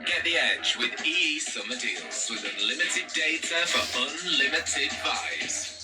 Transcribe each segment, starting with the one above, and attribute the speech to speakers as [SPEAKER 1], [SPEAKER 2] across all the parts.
[SPEAKER 1] Get the edge with EE Summer Deals with unlimited data for unlimited vibes.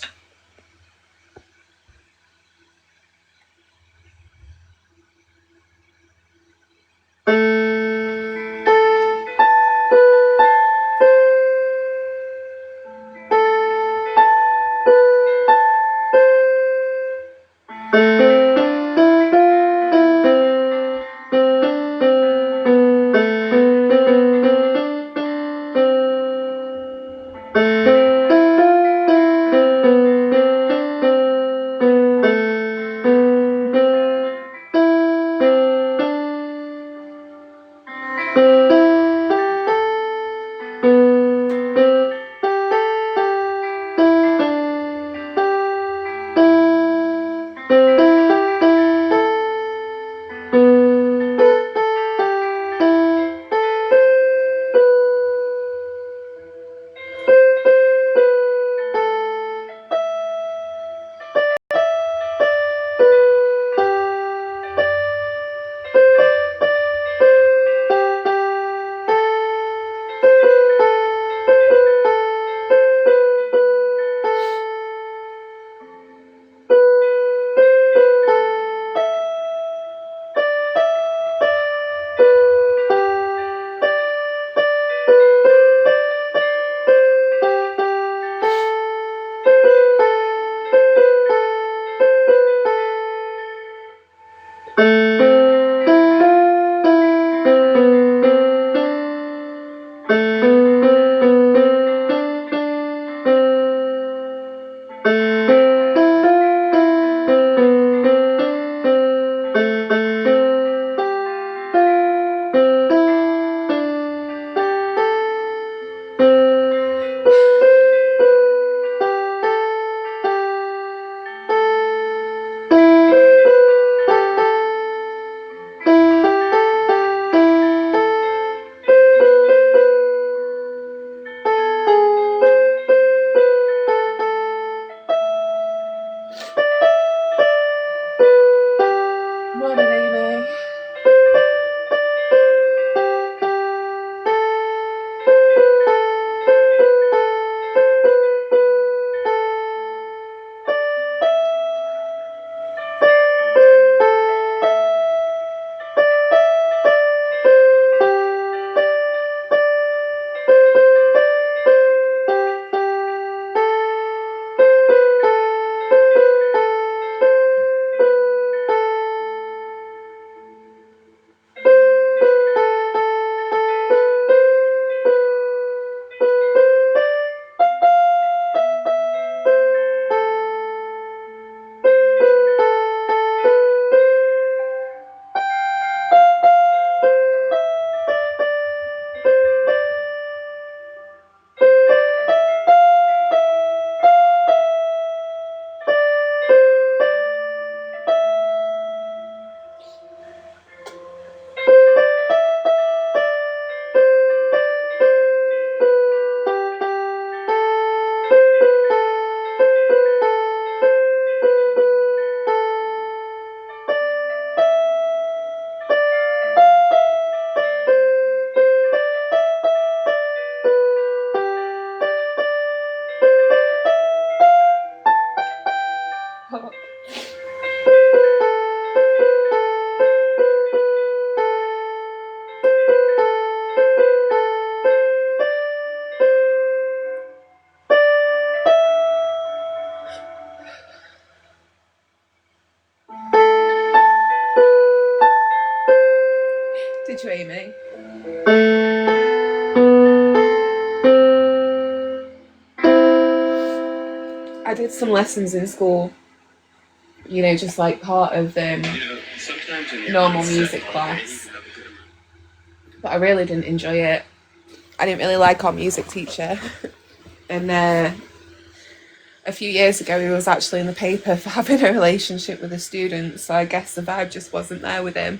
[SPEAKER 2] Did you, Amy? I did some lessons in school, you know, just like part of normal music class. But I really didn't enjoy it. I didn't really like our music teacher. And a few years ago, he was actually in the paper for having a relationship with a student. So I guess the vibe just wasn't there with him.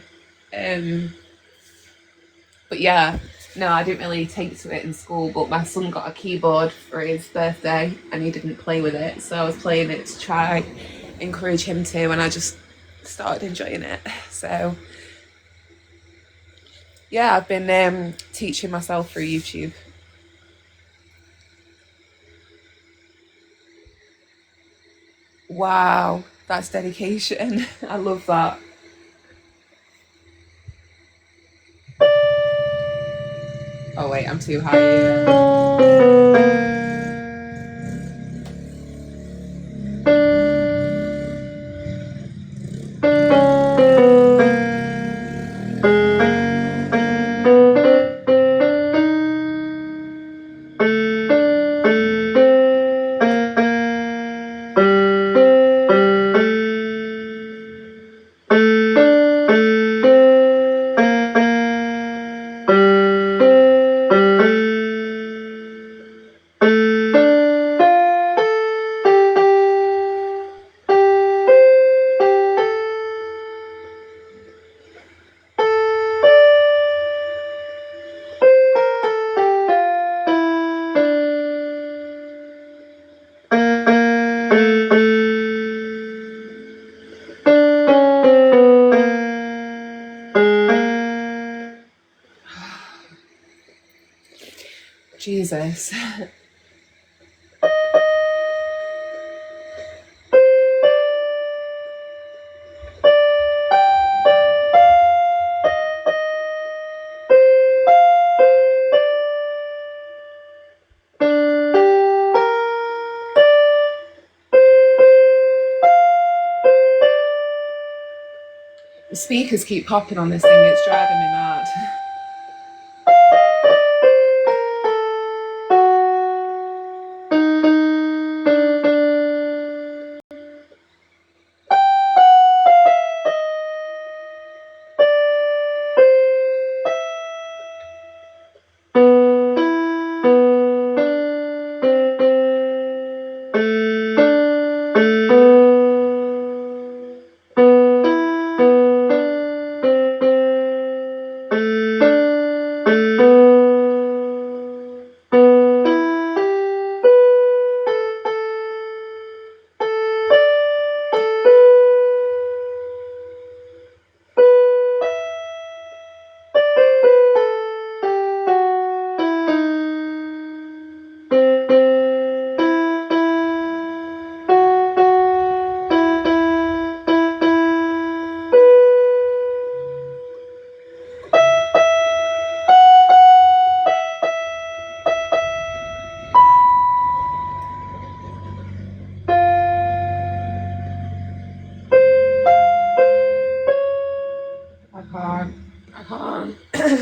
[SPEAKER 2] But yeah, no, I didn't really take to it in school. But my son got a keyboard for his birthday and he didn't play with it. So I was playing it to try encourage him to, and I just started enjoying it. So yeah, I've been teaching myself through YouTube. Wow, that's dedication. I love that. Oh wait, I'm too high. Jesus. The speakers keep popping on this thing, it's driving me mad.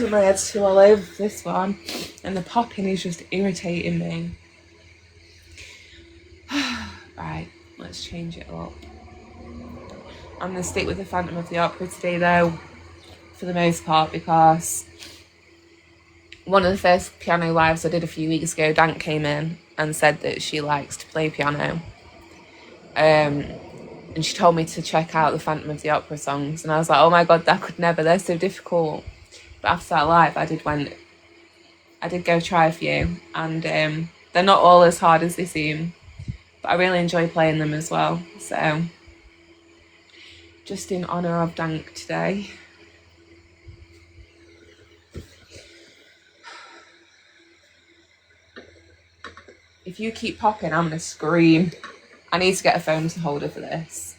[SPEAKER 2] My head's too all over this one, and the popping is just irritating me. Right, let's change it up. I'm going to stick with the Phantom of the Opera today though, for the most part, because one of the first piano lives I did a few weeks ago, Dank came in and said that she likes to play piano. And she told me to check out the Phantom of the Opera songs, and I was like, oh my god, that could never, they're so difficult. But after that live, I did go try a few, and they're not all as hard as they seem, but I really enjoy playing them as well. So just in honour of Dank today. If you keep popping, I'm gonna scream. I need to get a phone holder for this.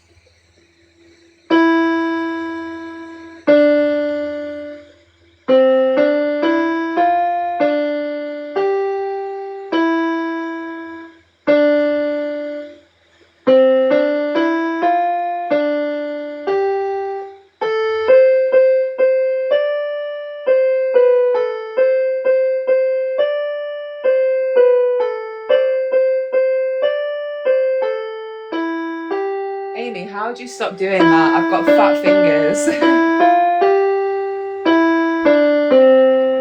[SPEAKER 2] Amy, how would you stop doing that? I've got fat fingers.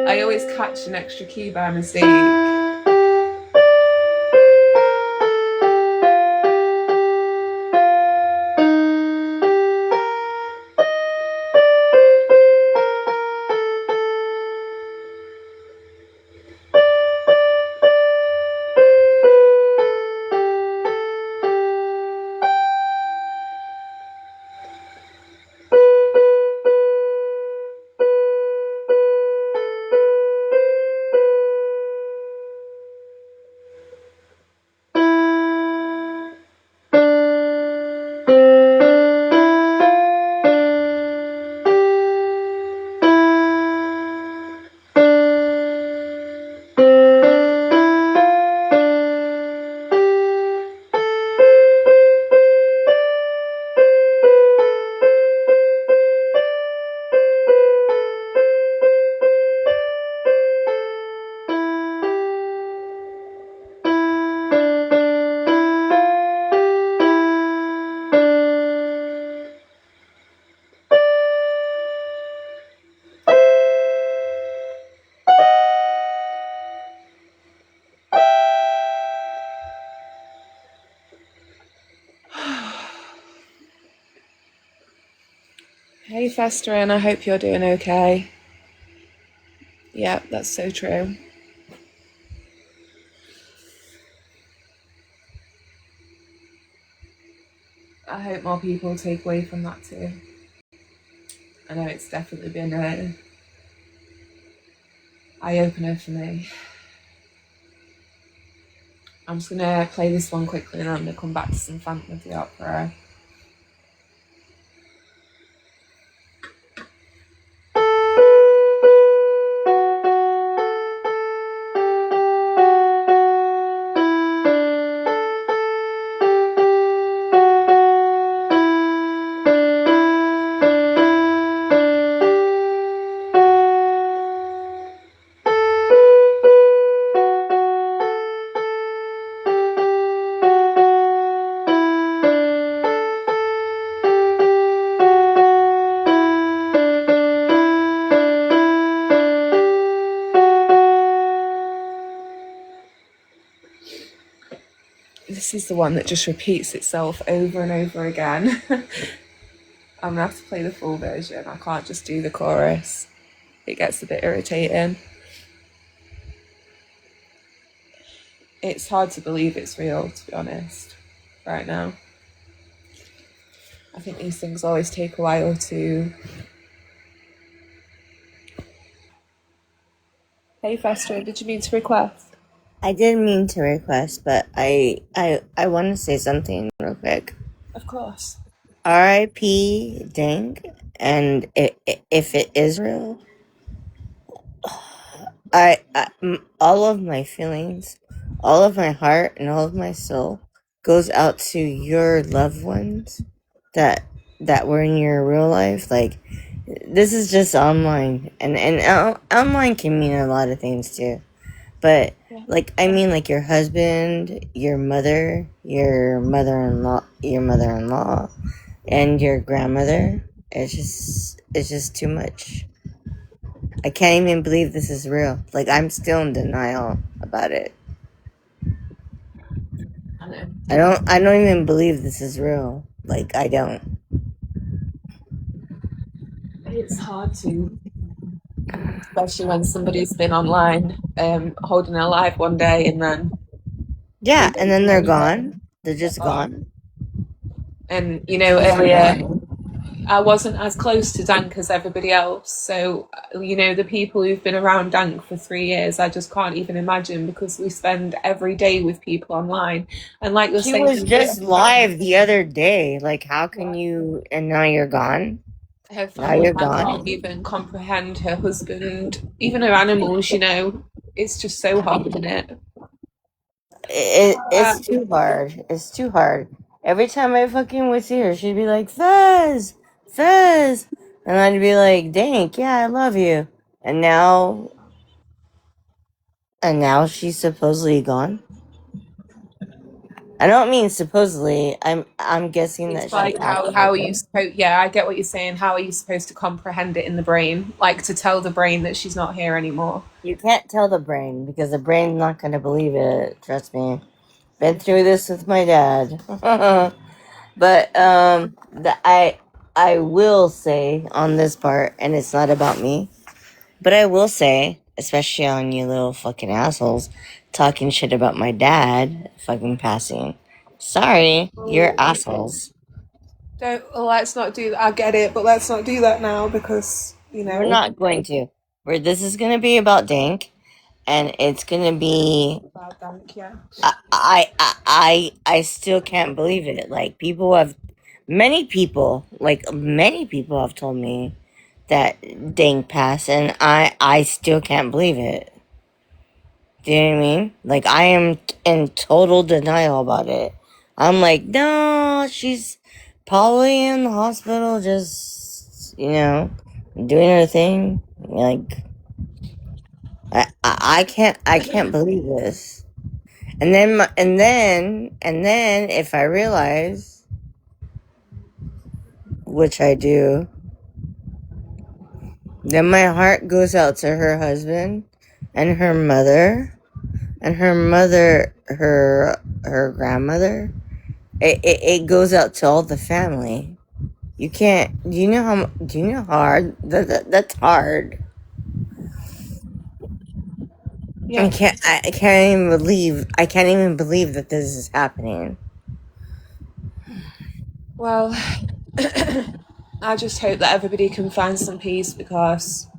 [SPEAKER 2] I always catch an extra key by mistake. Hey Festerin, I hope you're doing okay. Yeah, that's so true. I hope more people take away from that too. I know it's definitely been an eye-opener for me. I'm just gonna play this one quickly and I'm gonna come back to some Phantom of the Opera. This is the one that just repeats itself over and over again. I'm gonna have to play the full version. I can't just do the chorus. It gets a bit irritating. It's hard to believe it's real, to be honest, right now. I think these things always take a while to... Hey Fester, did you mean to request?
[SPEAKER 3] I didn't mean to request, but I want to say something real quick.
[SPEAKER 2] Of course.
[SPEAKER 3] R.I.P. Dink, and if it is real, all of my feelings, all of my heart, and all of my soul goes out to your loved ones that were in your real life. Like, this is just online, and online can mean a lot of things too. But, like, I mean, like, your husband, your mother, your mother-in-law, and your grandmother. It's just too much. I can't even believe this is real. Like, I'm still in denial about it. I don't even believe this is real. Like, I don't.
[SPEAKER 2] It's hard to, especially when somebody's been online, holding their life one day and then...
[SPEAKER 3] Yeah, and then they're gone. They're just gone.
[SPEAKER 2] And, you know, earlier, I wasn't as close to Dank as everybody else. So, you know, the people who've been around Dank for 3 years, I just can't even imagine, because we spend every day with people online. And like you're saying...
[SPEAKER 3] She was just live the other day. Like, how can you... And now you're gone?
[SPEAKER 2] Her family can't even comprehend her husband, even her animals, you know. It's just so hard, isn't it?
[SPEAKER 3] It's too hard. It's too hard. Every time I fucking would see her, she'd be like, Fez! Fez! And I'd be like, Dank, yeah, I love you. And now she's supposedly gone. I don't mean supposedly. I'm guessing
[SPEAKER 2] it's
[SPEAKER 3] that
[SPEAKER 2] like how are you supposed... Yeah, I get what you're saying. How are you supposed to comprehend it in the brain? Like, to tell the brain that she's not here anymore?
[SPEAKER 3] You can't tell the brain, because the brain's not gonna believe it. Trust me. Been through this with my dad. But I will say on this part, and it's not about me, but I will say, especially on you little fucking assholes talking shit about my dad fucking passing. Sorry, you're assholes.
[SPEAKER 2] Let's not do that. I get it, but let's not do that now, because, you know...
[SPEAKER 3] We're not going to. This is gonna be about Dank, and it's gonna be
[SPEAKER 2] about Dank, yeah.
[SPEAKER 3] I still can't believe it. Like, many people have told me that Dank passed, and I still can't believe it. Do you know what I mean? Like, I am in total denial about it. I'm like, no, she's probably in the hospital, just, you know, doing her thing. Like, I can't believe this. And then if I realize, which I do, then my heart goes out to her husband and her mother and her grandmother. It goes out to all the family. You can't. Do you know how? Do you know how hard that's hard?
[SPEAKER 2] Yeah.
[SPEAKER 3] I can't even believe. I can't even believe that this is happening.
[SPEAKER 2] Well, I just hope that everybody can find some peace because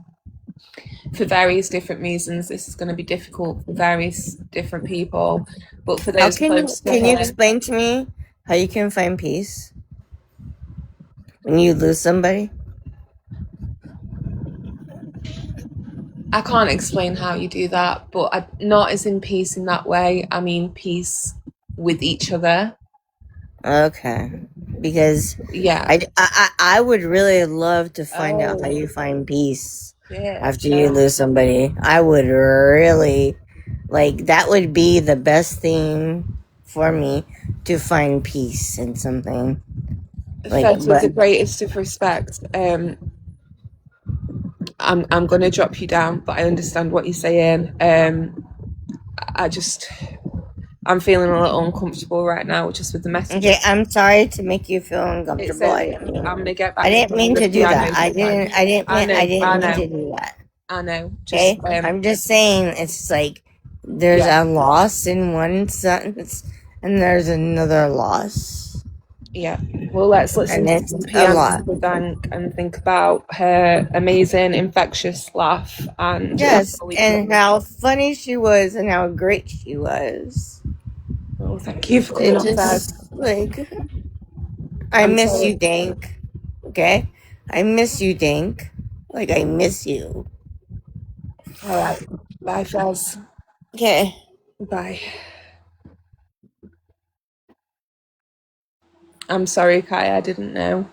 [SPEAKER 2] for various different reasons, this is going to be difficult for various different people. But for
[SPEAKER 3] How
[SPEAKER 2] those close to
[SPEAKER 3] can you
[SPEAKER 2] her,
[SPEAKER 3] explain to me how you can find peace when you lose somebody?
[SPEAKER 2] I can't explain how you do that, but not as in peace in that way. I mean peace with each other.
[SPEAKER 3] Okay, because
[SPEAKER 2] Yeah.
[SPEAKER 3] I would really love to find out how
[SPEAKER 2] Oh,
[SPEAKER 3] you find peace
[SPEAKER 2] yeah.
[SPEAKER 3] after you lose somebody. I would really like that would be the best thing for me to find peace in something. Like,
[SPEAKER 2] Fed with
[SPEAKER 3] but
[SPEAKER 2] the greatest of respect. I'm gonna drop you down, but I understand what you're saying. I just I'm feeling a little uncomfortable right now just with the
[SPEAKER 3] okay,
[SPEAKER 2] messages.
[SPEAKER 3] I'm sorry to make you feel
[SPEAKER 2] It's
[SPEAKER 3] uncomfortable.
[SPEAKER 2] okay. I'm gonna get
[SPEAKER 3] I
[SPEAKER 2] back to
[SPEAKER 3] didn't
[SPEAKER 2] playing
[SPEAKER 3] mean
[SPEAKER 2] the
[SPEAKER 3] to do
[SPEAKER 2] piano
[SPEAKER 3] that.
[SPEAKER 2] tonight.
[SPEAKER 3] I didn't
[SPEAKER 2] I
[SPEAKER 3] mean to
[SPEAKER 2] know,
[SPEAKER 3] do that.
[SPEAKER 2] I know. Just
[SPEAKER 3] Okay, I'm just saying it's like there's
[SPEAKER 2] yeah,
[SPEAKER 3] a loss in one sentence and there's another loss,
[SPEAKER 2] yeah. Well, let's listen
[SPEAKER 3] and
[SPEAKER 2] to
[SPEAKER 3] it's
[SPEAKER 2] some
[SPEAKER 3] a
[SPEAKER 2] piano
[SPEAKER 3] lot.
[SPEAKER 2] to the bank and think about her amazing, infectious laugh and
[SPEAKER 3] Yes,
[SPEAKER 2] how we
[SPEAKER 3] and
[SPEAKER 2] can.
[SPEAKER 3] how funny she was and how great she was.
[SPEAKER 2] Oh, thank you for
[SPEAKER 3] It
[SPEAKER 2] coming on, Fed.
[SPEAKER 3] just like I
[SPEAKER 2] I'm
[SPEAKER 3] miss
[SPEAKER 2] sorry.
[SPEAKER 3] you, Dank. Okay, I miss you, Dank. Like I miss you.
[SPEAKER 2] All right. Bye, Fez.
[SPEAKER 3] Okay.
[SPEAKER 2] Bye. I'm sorry, Kai. I didn't know.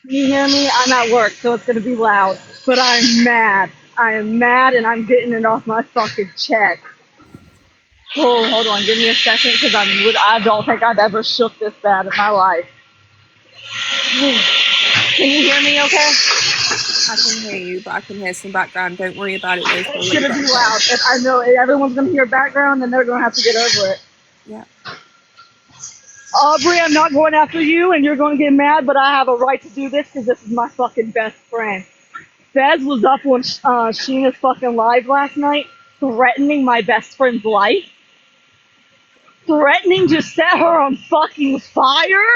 [SPEAKER 4] You hear me? I'm at work, so it's gonna be loud. But I'm mad. I am mad, and I'm getting it off my fucking chest. Oh, hold on, give me a second, because I don't think I've ever shook this bad in my life. Can you hear me? Okay?
[SPEAKER 2] I can hear you, but I can hear some background. Don't worry about it, though. It's
[SPEAKER 4] It's
[SPEAKER 2] already
[SPEAKER 4] gonna be
[SPEAKER 2] got there.
[SPEAKER 4] loud. If I know everyone's gonna hear background, then they're gonna have to get over it.
[SPEAKER 2] Yeah.
[SPEAKER 4] Aubrey, I'm not going after you, and you're gonna get mad, but I have a right to do this because this is my fucking best friend. Fez was up on Sheena's fucking live last night, threatening my best friend's life, threatening to set her on fucking fire,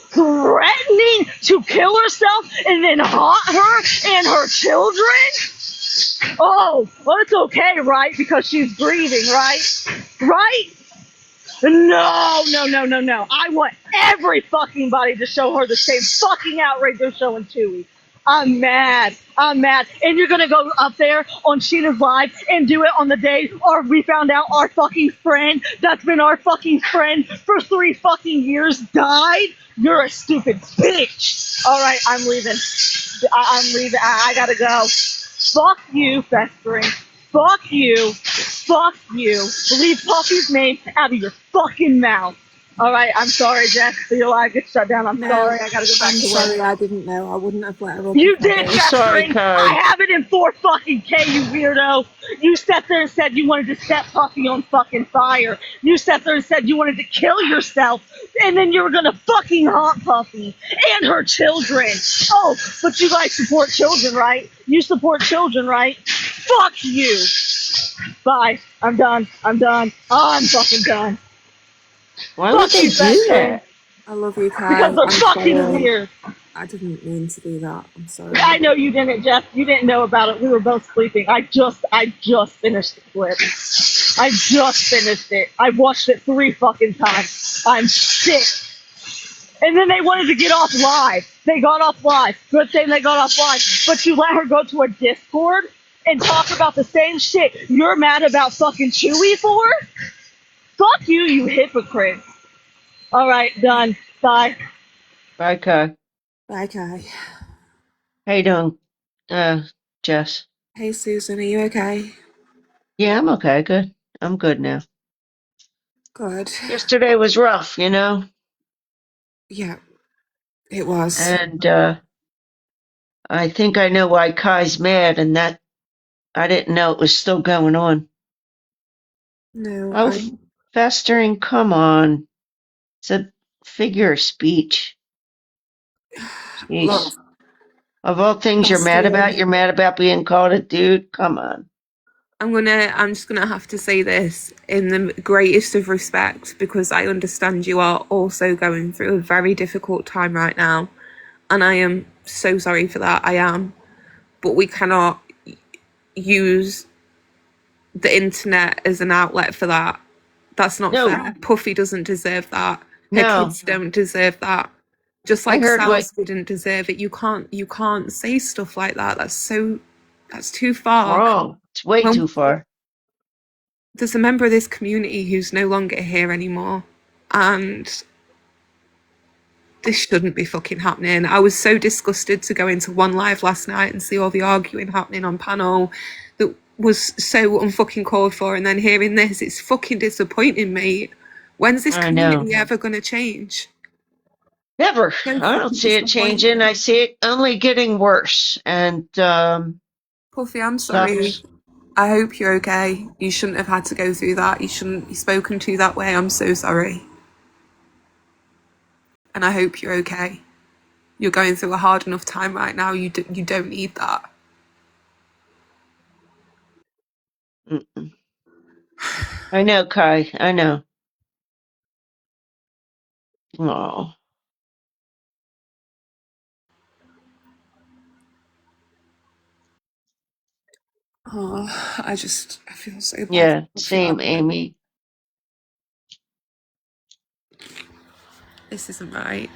[SPEAKER 4] threatening to kill herself and then haunt her and her children. Oh, well, it's okay, right? Because she's grieving, right? Right? No, no, no, no, no. I want every fucking body to show her the same fucking outrage they're showing Chewie. I'm mad. I'm mad. And you're gonna go up there on Sheena's live and do it on the day or we found out our fucking friend that's been our fucking friend for 3 fucking years died? You're a stupid bitch. Alright, I'm leaving. I'm leaving. I gotta go. Fuck you, festering. Fuck you. Fuck you. Leave Puffy's name out of your fucking mouth. Alright, I'm sorry, Jess. Your live gets shut down. I'm
[SPEAKER 2] No,
[SPEAKER 4] sorry. I gotta go back
[SPEAKER 2] I'm
[SPEAKER 4] to work.
[SPEAKER 2] sorry. I didn't know. I wouldn't have let her up
[SPEAKER 4] You
[SPEAKER 2] if I
[SPEAKER 4] did,
[SPEAKER 2] did.
[SPEAKER 3] Sorry,
[SPEAKER 4] festering. I
[SPEAKER 3] Kai.
[SPEAKER 4] have it in 4 fucking K, you weirdo. You sat there and said you wanted to set Puffy on fucking fire. You sat there and said you wanted to kill yourself. And then you were gonna fucking haunt Puffy and her children. Oh, but you guys support children, right? You support children, right? Fuck you. Bye. I'm done. I'm done. I'm fucking done.
[SPEAKER 3] Why would
[SPEAKER 4] Fuck
[SPEAKER 3] they
[SPEAKER 4] you,
[SPEAKER 3] do
[SPEAKER 4] festering.
[SPEAKER 3] that?
[SPEAKER 2] I love you,
[SPEAKER 4] Because
[SPEAKER 2] Kai.
[SPEAKER 4] they're
[SPEAKER 2] I'm
[SPEAKER 4] fucking
[SPEAKER 2] sorry.
[SPEAKER 4] weird.
[SPEAKER 2] I didn't mean to do that. I'm
[SPEAKER 4] I
[SPEAKER 2] sorry.
[SPEAKER 4] know you didn't, Jeff. You didn't know about it. We were both sleeping. I just finished the clip. I just finished it. I watched it 3 fucking times. I'm sick. And then they wanted to get off live. They got off live. Good thing they got off live. But you let her go to a Discord and talk about the same shit you're mad about fucking Chewie for? Fuck you, you hypocrite. All right, done. Bye.
[SPEAKER 3] Bye, Kai.
[SPEAKER 2] Bye, Kai.
[SPEAKER 3] How you doing, Jess?
[SPEAKER 2] Hey, Susan. Are you okay?
[SPEAKER 3] Yeah, I'm okay. Good. I'm good now.
[SPEAKER 2] Good.
[SPEAKER 3] Yesterday was rough, you know,
[SPEAKER 2] Yeah, it was.
[SPEAKER 3] and I think I know why Kai's mad, and that I didn't know it was still going on.
[SPEAKER 2] No,
[SPEAKER 5] Oh, festering, come on. It's a figure of speech.
[SPEAKER 2] look,
[SPEAKER 5] Jeez. Of all things you're mad about being called a dude? Come on.
[SPEAKER 2] I'm just gonna have to say this in the greatest of respect because I understand you are also going through a very difficult time right now, and I am so sorry for that. I am, but we cannot use the internet as an outlet for that. That's not
[SPEAKER 5] No,
[SPEAKER 2] fair. Puffy doesn't deserve that. Her
[SPEAKER 5] no.
[SPEAKER 2] kids don't deserve that. Just
[SPEAKER 5] I
[SPEAKER 2] like
[SPEAKER 5] heard what
[SPEAKER 2] Sal's didn't deserve it. You can't say stuff like that. That's too far.
[SPEAKER 5] wrong. It's way
[SPEAKER 2] Well,
[SPEAKER 5] too far.
[SPEAKER 2] there's a member of this community who's no longer here anymore, and this shouldn't be fucking happening. I was so disgusted to go into One Live last night and see all the arguing happening on panel that was so unfucking called for, and then hearing this, it's fucking disappointing, mate. When's this
[SPEAKER 5] I know.
[SPEAKER 2] community ever gonna change?
[SPEAKER 5] Never.
[SPEAKER 2] So
[SPEAKER 5] I don't
[SPEAKER 2] fucking
[SPEAKER 5] see it changing. I
[SPEAKER 2] disappointing.
[SPEAKER 5] see it only getting worse. And
[SPEAKER 2] Puffy, I'm sorry.
[SPEAKER 5] sucks.
[SPEAKER 2] I hope you're okay. You shouldn't have had to go through that. You shouldn't be spoken to that way. I'm so sorry. And I hope you're okay. You're going through a hard enough time right now. You don't need that.
[SPEAKER 5] Mm-mm. I know, Kai. I know. Oh,
[SPEAKER 2] Oh, I feel so bad
[SPEAKER 5] yeah.
[SPEAKER 2] for that.
[SPEAKER 5] Same, Amy.
[SPEAKER 2] This isn't right.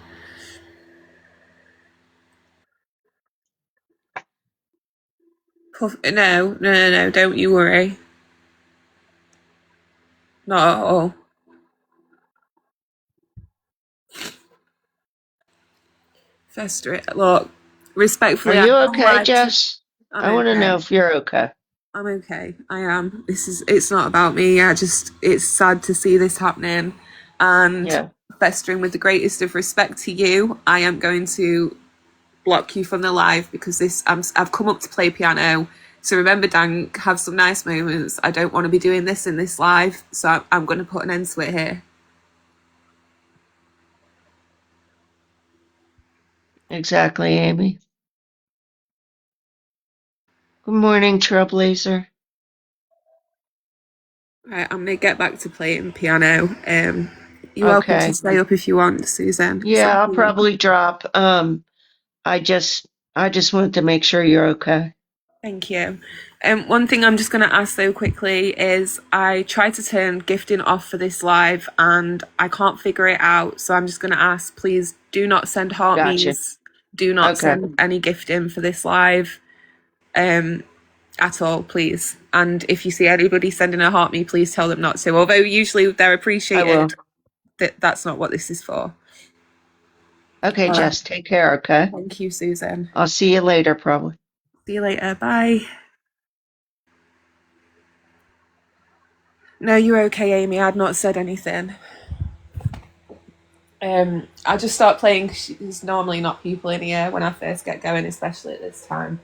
[SPEAKER 2] No, don't you worry. Not at all. Fester it. Look,
[SPEAKER 5] Are
[SPEAKER 2] respectfully, I
[SPEAKER 5] you
[SPEAKER 2] know
[SPEAKER 5] okay,
[SPEAKER 2] why.
[SPEAKER 5] Jess?
[SPEAKER 2] I'm
[SPEAKER 5] I want to know
[SPEAKER 2] okay.
[SPEAKER 5] if you're okay.
[SPEAKER 2] I'm okay. I am. It's not about me. It's sad to see this happening. And
[SPEAKER 5] Yeah.
[SPEAKER 2] festering with the greatest of respect to you, I am going to block you from the live because I've come up to play piano. So remember, Dan, have some nice moments. I don't want to be doing this in this live. So I'm going to put an end to it here.
[SPEAKER 5] Exactly, Amy. Good morning, Trailblazer.
[SPEAKER 2] Right, I'm going to get back to playing piano. You're welcome to
[SPEAKER 5] Okay.
[SPEAKER 2] stay up if you want, Suzanne.
[SPEAKER 5] Yeah,
[SPEAKER 2] Thank
[SPEAKER 5] I'll
[SPEAKER 2] you.
[SPEAKER 5] probably drop. I just wanted to make sure you're okay.
[SPEAKER 2] Thank you. One thing I'm just going to ask though quickly is I tried to turn gifting off for this live and I can't figure it out. So I'm just going to ask, please do not send heart
[SPEAKER 5] Gotcha.
[SPEAKER 2] me's. Do not
[SPEAKER 5] Okay.
[SPEAKER 2] send any gifting for this live at all, please. And if you see anybody sending a heart me, please tell them not to. Although usually they're
[SPEAKER 5] I will.
[SPEAKER 2] appreciated, that's not what this is for.
[SPEAKER 5] Okay,
[SPEAKER 2] All right.
[SPEAKER 5] Jess, take care, okay?
[SPEAKER 2] Thank you, Susan.
[SPEAKER 5] I'll see you later, probably.
[SPEAKER 2] See you later. Bye. No, you're okay, Amy. I'd not said anything. I just start playing. There's normally not people in here when I first get going, especially at this time.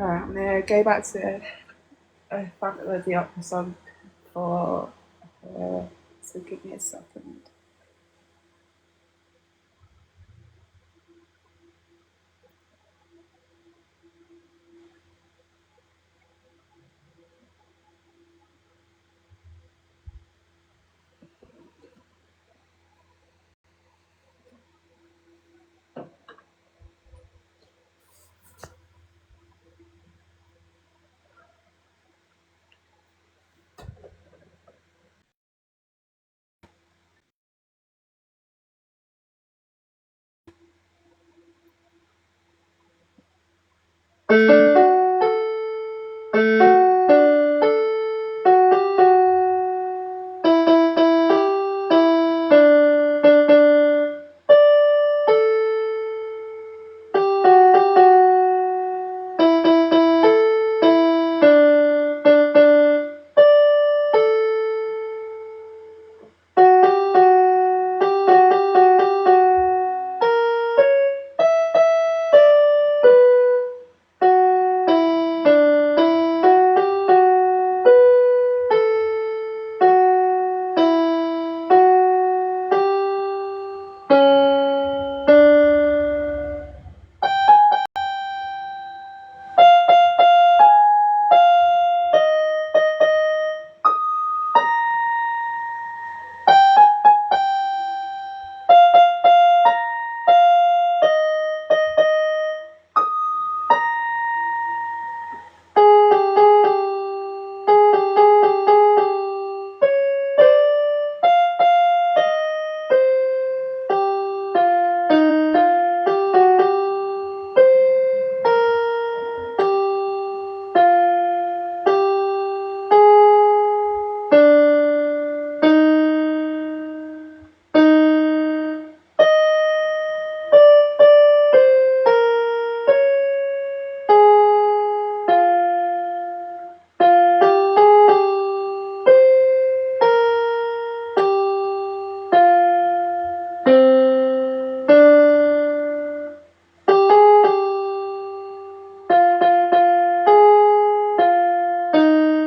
[SPEAKER 2] Right, I'm gonna go back to a Phantom of the Opera song for so give me a second.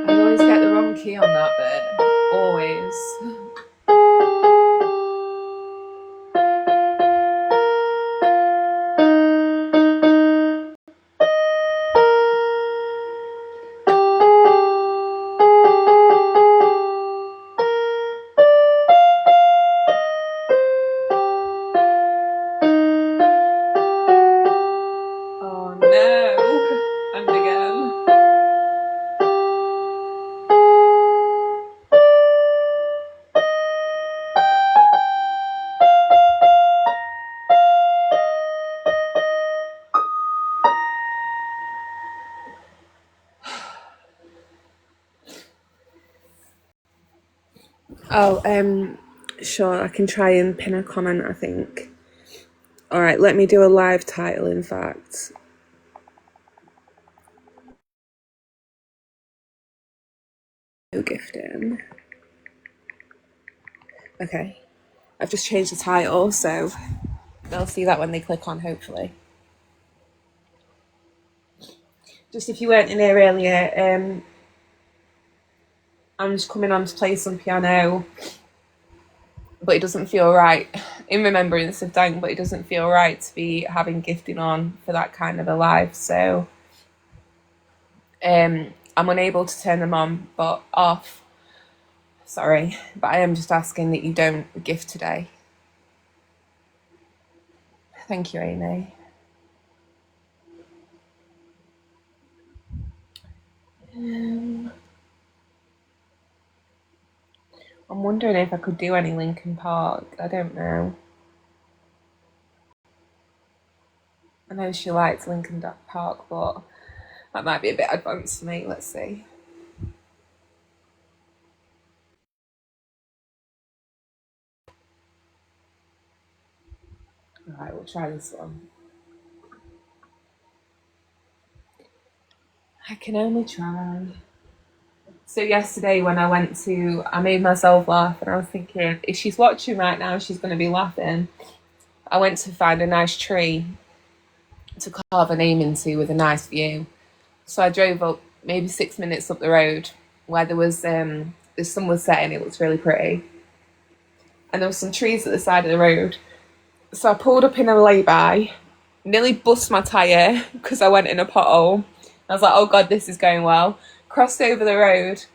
[SPEAKER 2] I always get the wrong key on that bit. Always. Oh no. And again. Oh, sure, I can try and pin a comment, I think. Alright, let me do a live title, in fact. Gifting. Okay. I've just changed the title, so they'll see that when they click on, hopefully. Just if you weren't in here earlier, I'm just coming on to play some piano, but it doesn't feel right in remembrance of Dank, but it doesn't feel right to be having gifting on for that kind of a live, so I'm unable to turn them on, but off. Sorry, but I am just asking that you don't gift today. Thank you, Amy. I'm wondering if I could do any Linkin Park. I don't know. I know she likes Linkin Park, but that might be a bit advanced for me. Let's see. Alright, we'll try this one. I can only try. So yesterday when I made myself laugh and I was thinking, if she's watching right now, she's going to be laughing. I went to find a nice tree to carve a name into with a nice view. So I drove up maybe 6 minutes up the road where there was the sun was setting. It looked really pretty, and there was some trees at the side of the road. So I pulled up in a lay-by, nearly bust my tyre because I went in a pothole. I was like, oh God, this is going well. Crossed over the road.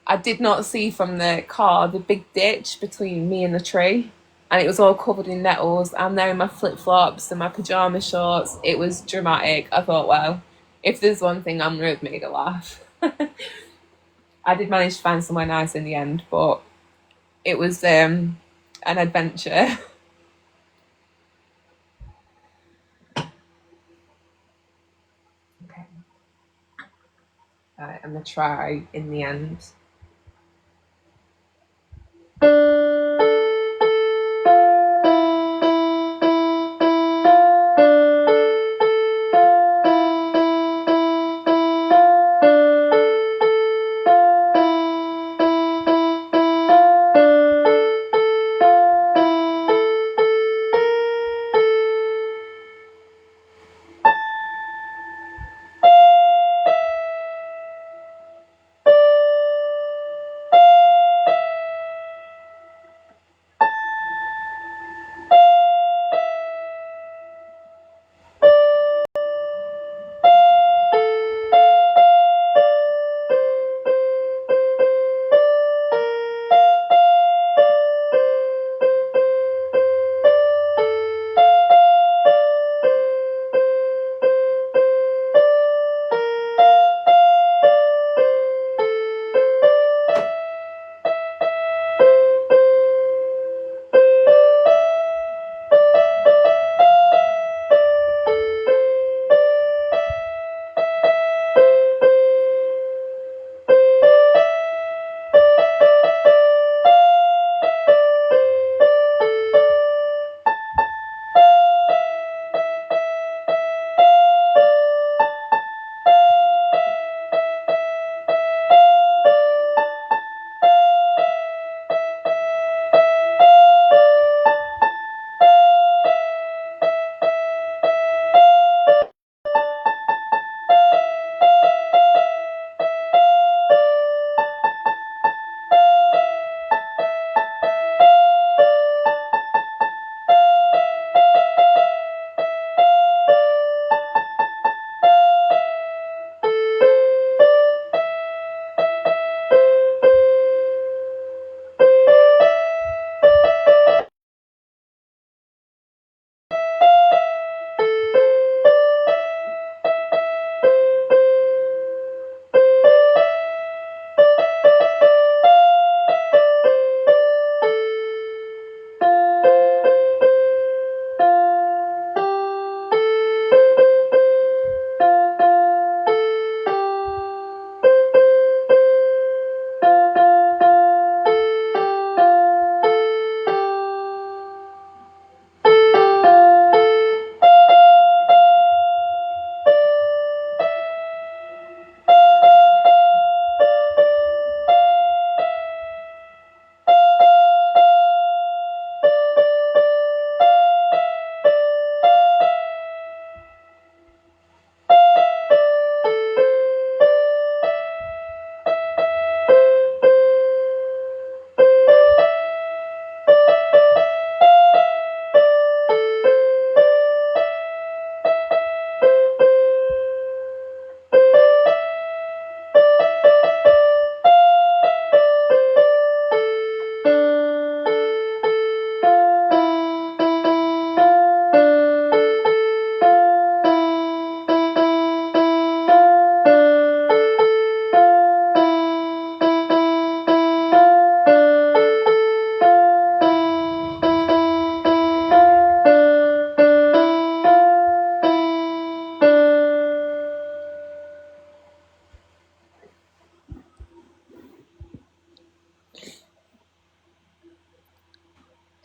[SPEAKER 2] I did not see from the car the big ditch between me and the tree. And it was all covered in nettles. I'm there in my flip-flops and my pyjama shorts. It was dramatic. I thought, well, if there's one thing, I'm going to have made a laugh. I did manage to find somewhere nice in the end, but it was an adventure. Okay. I'm going to try in the end.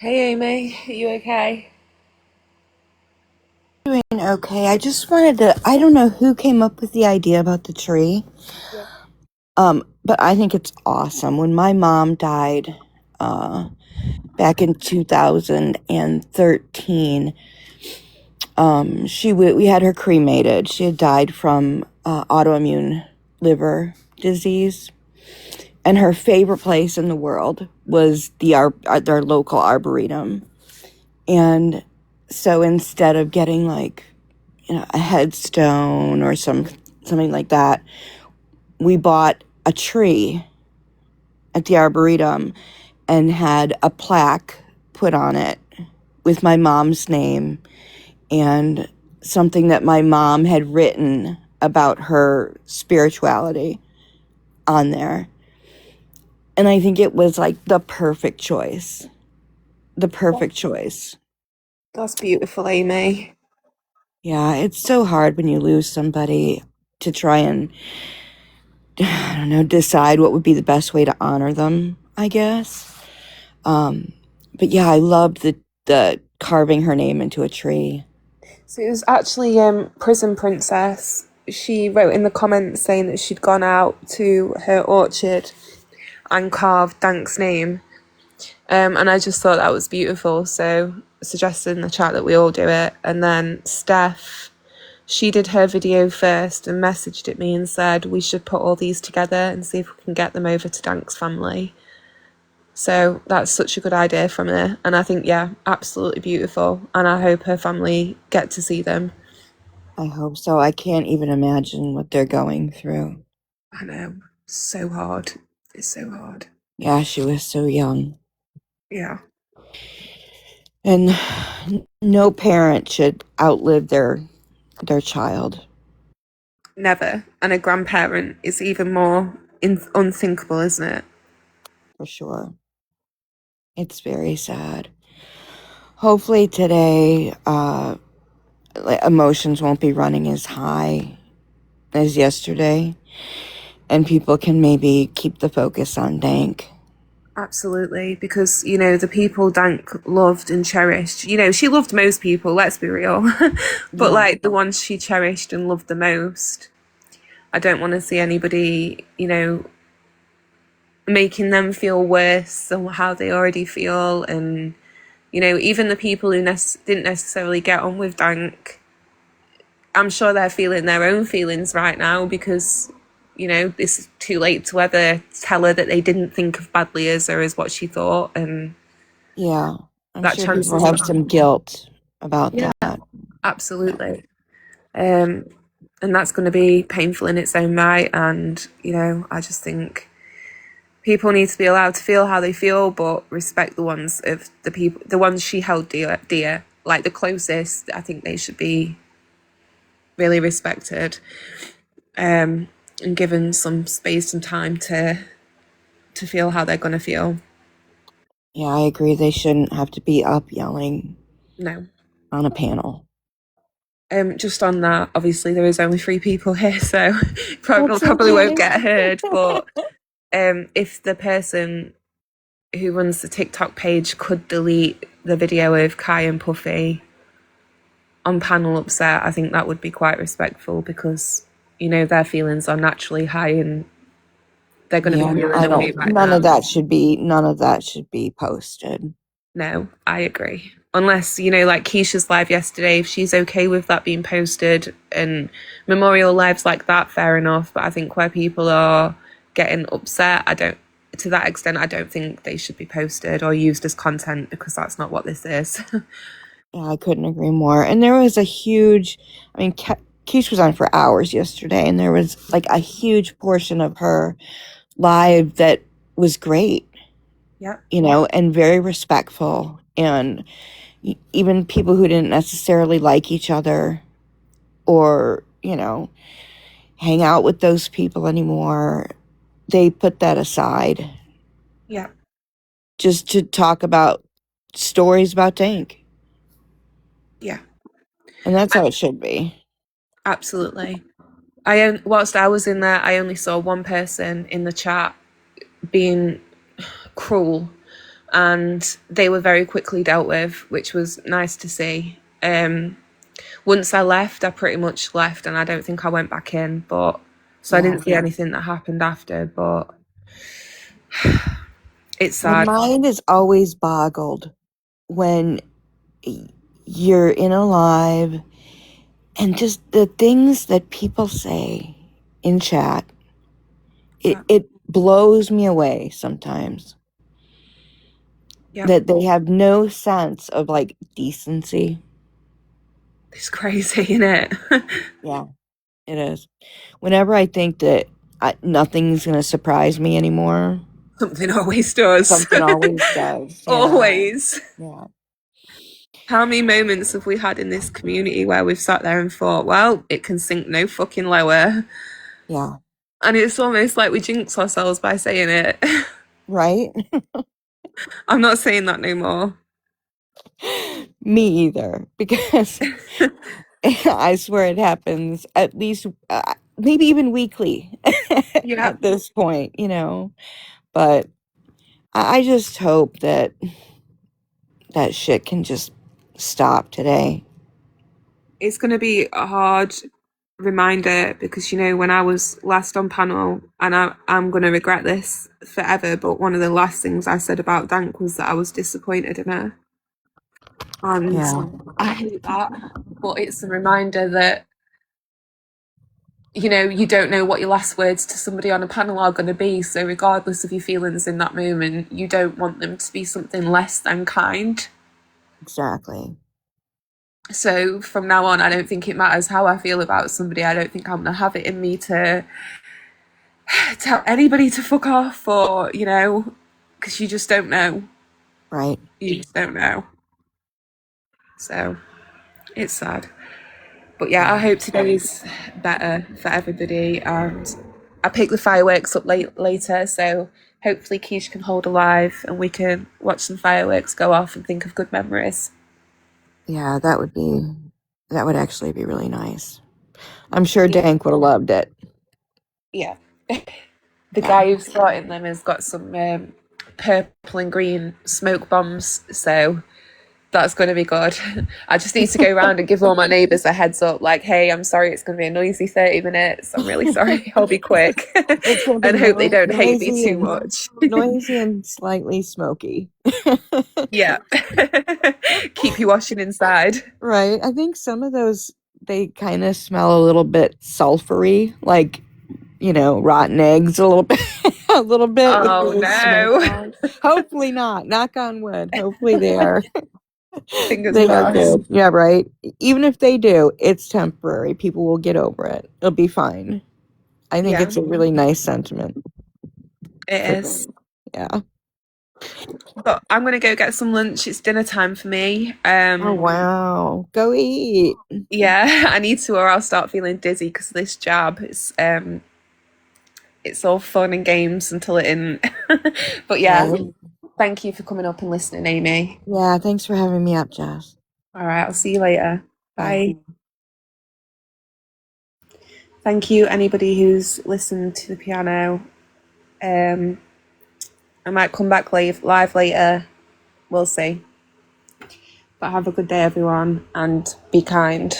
[SPEAKER 2] Hey Amy, are you okay?
[SPEAKER 3] Doing okay. I just wanted to. I don't know who came up with the idea about the tree.
[SPEAKER 2] Yeah.
[SPEAKER 3] But I think it's awesome. When my mom died, back in 2013, We had her cremated. She had died from autoimmune liver disease, and her favorite place in the world was their local arboretum. And so instead of getting like, a headstone or something like that, we bought a tree at the arboretum and had a plaque put on it with my mom's name and something that my mom had written about her spirituality on there. And I think it was like the perfect choice. The perfect choice.
[SPEAKER 2] That's beautiful, Amy.
[SPEAKER 3] Yeah, it's so hard when you lose somebody to try and, I don't know, decide what would be the best way to honor them, I guess. But yeah, I loved the carving her name into a tree.
[SPEAKER 2] So it was actually Prison Princess. She wrote in the comments saying that she'd gone out to her orchard and carved Dank's name. And I just thought that was beautiful, so I suggested in the chat that we all do it. And then Steph, she did her video first and messaged at me and said we should put all these together and see if we can get them over to Dank's family. So that's such a good idea from her, and I think, yeah, absolutely beautiful, and I hope her family get to see them.
[SPEAKER 3] I hope so. I can't even imagine what they're going through.
[SPEAKER 2] I know, so hard. It's so hard.
[SPEAKER 3] Yeah, she was so young.
[SPEAKER 2] Yeah.
[SPEAKER 3] And no parent should outlive their child.
[SPEAKER 2] Never. And a grandparent is even more unthinkable, isn't it?
[SPEAKER 3] For sure. It's very sad. Hopefully today, emotions won't be running as high as yesterday, and people can maybe keep the focus on Dank.
[SPEAKER 2] Absolutely, because, the people Dank loved and cherished, she loved most people, let's be real, but
[SPEAKER 3] Yeah.
[SPEAKER 2] like the ones she cherished and loved the most, I don't want to see anybody, making them feel worse than how they already feel. And, even the people who didn't necessarily get on with Dank, I'm sure they're feeling their own feelings right now because, it's too late to ever tell her that they didn't think of badly as her as what she thought. And
[SPEAKER 3] Yeah. I'm
[SPEAKER 2] that
[SPEAKER 3] sure
[SPEAKER 2] chance
[SPEAKER 3] people
[SPEAKER 2] is
[SPEAKER 3] have
[SPEAKER 2] gone.
[SPEAKER 3] some guilt about
[SPEAKER 2] Yeah.
[SPEAKER 3] that.
[SPEAKER 2] Absolutely. And that's going to be painful in its own right. And, I just think people need to be allowed to feel how they feel, but respect the ones of the ones she held dear, like the closest. I think they should be really respected, and given some space and time to feel how they're going to feel.
[SPEAKER 3] Yeah, I agree. They shouldn't have to be up yelling
[SPEAKER 2] No.
[SPEAKER 3] on a panel.
[SPEAKER 2] Just on that, obviously there is only 3 people here, so probably
[SPEAKER 3] okay.
[SPEAKER 2] won't get heard. But if the person who runs the TikTok page could delete the video of Kai and Puffy on panel upset, I think that would be quite respectful because, their feelings are naturally high and they're going to be feeling away right
[SPEAKER 3] none
[SPEAKER 2] now.
[SPEAKER 3] of that should be posted.
[SPEAKER 2] No, I agree. Unless, like Keisha's live yesterday, if she's okay with that being posted and memorial lives like that, fair enough. But I think where people are getting upset, to that extent, I don't think they should be posted or used as content because that's not what this is.
[SPEAKER 3] Yeah, I couldn't agree more. And there was a huge, Keish was on for hours yesterday, and there was like a huge portion of her live that was great.
[SPEAKER 2] Yeah.
[SPEAKER 3] And very respectful. And even people who didn't necessarily like each other or, hang out with those people anymore, they put that aside.
[SPEAKER 2] Yeah.
[SPEAKER 3] Just to talk about stories about Dank.
[SPEAKER 2] Yeah.
[SPEAKER 3] And that's how it should be.
[SPEAKER 2] Absolutely. Whilst I was in there, I only saw one person in the chat being cruel, and they were very quickly dealt with, which was nice to see. Once I left, I pretty much left, and I don't think I went back in. But so I didn't see anything that happened after. But it's sad.
[SPEAKER 3] My mind is always boggled when you're in a live And just the things that people say in chat,
[SPEAKER 2] Yeah.
[SPEAKER 3] it blows me away sometimes.
[SPEAKER 2] Yeah.
[SPEAKER 3] That they have no sense of like decency.
[SPEAKER 2] It's crazy, isn't it?
[SPEAKER 3] Yeah, it is. Whenever I think that nothing's going to surprise me anymore,
[SPEAKER 2] Something always does.
[SPEAKER 3] something always does. Yeah.
[SPEAKER 2] Always.
[SPEAKER 3] Yeah.
[SPEAKER 2] How many moments have we had in this community where we've sat there and thought, well, it can sink no fucking lower?
[SPEAKER 3] Yeah.
[SPEAKER 2] And it's almost like we jinx ourselves by saying it.
[SPEAKER 3] Right?
[SPEAKER 2] I'm not saying that no more.
[SPEAKER 3] Me either. Because I swear it happens at least, maybe even weekly
[SPEAKER 2] Yeah.
[SPEAKER 3] at this point, But I just hope that that shit can just stop today.
[SPEAKER 2] It's going to be a hard reminder because, when I was last on panel, and I'm going to regret this forever, but one of the last things I said about Dank was that I was disappointed in her. And
[SPEAKER 3] Yeah.
[SPEAKER 2] I hate that. But it's a reminder that, you don't know what your last words to somebody on a panel are going to be. So, regardless of your feelings in that moment, you don't want them to be something less than kind.
[SPEAKER 3] Exactly.
[SPEAKER 2] So, from now on, I don't think it matters how I feel about somebody. I don't think I'm going to have it in me to tell anybody to fuck off or, because you just don't know.
[SPEAKER 3] Right.
[SPEAKER 2] You just don't know. So, it's sad. But yeah, I hope today's better for everybody. And I picked the fireworks up later, so hopefully Keish can hold alive and we can watch some fireworks go off and think of good memories.
[SPEAKER 3] Yeah, that would actually be really nice. I'm sure Dank would have loved it.
[SPEAKER 2] Yeah. The
[SPEAKER 3] Yeah.
[SPEAKER 2] guy who's starting them has got some purple and green smoke bombs, so that's going to be good. I just need to go around and give all my neighbours a heads up, like, hey, I'm sorry, it's going to be a noisy 30 minutes. I'm really sorry. I'll be quick.
[SPEAKER 3] It's going to
[SPEAKER 2] And
[SPEAKER 3] be
[SPEAKER 2] hope they don't hate me
[SPEAKER 3] noisy
[SPEAKER 2] too
[SPEAKER 3] and
[SPEAKER 2] much.
[SPEAKER 3] noisy and slightly smoky.
[SPEAKER 2] Yeah. Keep you washing inside.
[SPEAKER 3] Right. I think some of those, they kind of smell a little bit sulfury, like, rotten eggs a little bit, a little bit with
[SPEAKER 2] Oh
[SPEAKER 3] the smoke
[SPEAKER 2] no.
[SPEAKER 3] on. Hopefully not. Knock on wood. Hopefully they are.
[SPEAKER 2] Fingers
[SPEAKER 3] They are
[SPEAKER 2] crossed.
[SPEAKER 3] good. Yeah, right. Even if they do, it's temporary. People will get over it. It'll be fine. I think
[SPEAKER 2] Yeah,
[SPEAKER 3] it's a really nice sentiment.
[SPEAKER 2] it is.
[SPEAKER 3] Yeah.
[SPEAKER 2] But I'm gonna go get some lunch. It's dinner time for me.
[SPEAKER 3] Oh wow. Go eat.
[SPEAKER 2] Yeah, I need to, or I'll start feeling dizzy because this jab is it's all fun and games until it isn't. But yeah,
[SPEAKER 3] Right.
[SPEAKER 2] thank you for coming up and listening, Amy.
[SPEAKER 3] Yeah, thanks for having me up, Jess.
[SPEAKER 2] All right, I'll see you later.
[SPEAKER 3] Bye.
[SPEAKER 2] Bye. Thank you, anybody who's listened to the piano. I might come back live later. We'll see. But have a good day, everyone, and be kind.